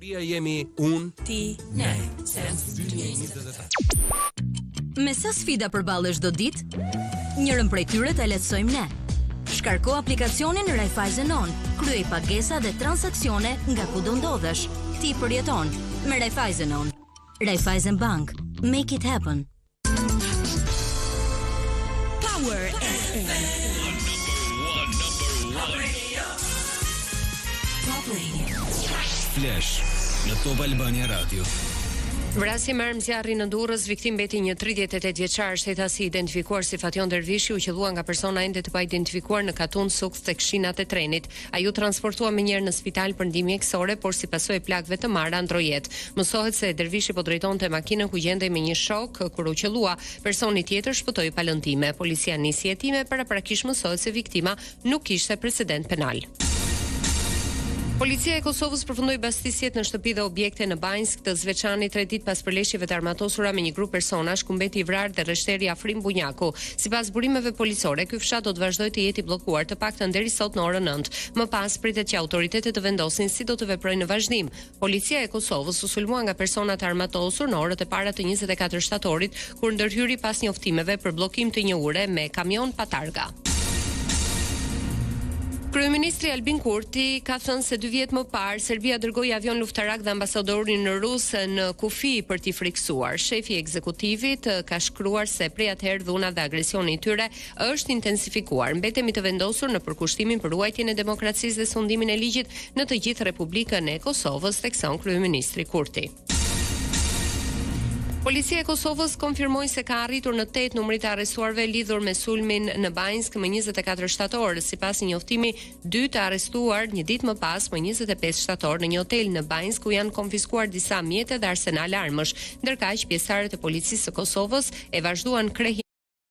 Pria jemi unë, ti, ne. Me sa sfida përballesh çdo ditë? Njërën prej tyre ta lehtësojmë ne. Shkarko aplikacionin Raiffeisen On, kryej pagesa dhe transaksione nga kudo ndodhesh. Ti përjeton me Raiffeisen On. Raiffeisen Bank, make it happen. Power FM. Top Radio. Flash në Top Albania Radio. Vrasje me armë zjarri në Durrës, viktim mbeti një 38 vjeçar shtetasi identifikuar si Fation Dervishi, u qellua nga persona ende të paidentifikuar në Katun Suks tek shinat e trenit. Ai u transportua menjëherë në spital për ndihmë mjekësore, por si pasojë plagëve të marra ndroi jetë. Mësohet se Dervishi po drejtonte makinën ku gjendej me një shok kur u qellua. Personi tjetër shpëtoi pa lëndime. Policia nisi hetime, paraprakisht mësohet se viktima nuk kishte precedent penal. Policia e Kosovës përfundoi bastisjet në shtëpi dhe objekte në Banjsk të Zveçani 3 ditë pas përleshjeve të armatosura me një grup personash ku mbeti i vrarë dhe rreshteri Afrim Bunjaku. Sipas burimeve policore, ky fshat do të vazhdojë të jetë i bllokuar të paktën deri sot në orën 9. Më pas pritet që autoritetet të vendosin si do të veprojnë në vazhdim. Policia e Kosovës u sulmua nga persona të armatosur në orët e para të 24 shtatorit, kur ndërhyri pas njoftimeve për bllokim të një ure me kamion pa targa. Kryeministri Albin Kurti ka thënë se 2 vjet më parë Serbia dërgoi avion luftarak dhe ambasadorin rus në kufi për t'i friksuar. Shefi i ekzekutivit ka shkruar se prej atëherë dhuna dhe agresioni i tyre është intensifikuar. Mbetemi të vendosur në përkushtimin për ruajtjen e demokracisë dhe sundimin e ligjit në të gjithë Republikën e Kosovës, thekson kryeministri Kurti. Policia e Kosovës konfirmoi se ka arritur në 8 numrit e arrestuarve lidhur me sulmin në Banjsk më 24 shtator. Sipas një njoftimi, 2 të arrestuar një ditë më pas, më 25 shtator, në një hotel në Banjsk ku janë konfiskuar disa mjete dhe arsenal armësh. Ndërkaq, pjesëtarët e policisë së Kosovës e vazhduan krehjen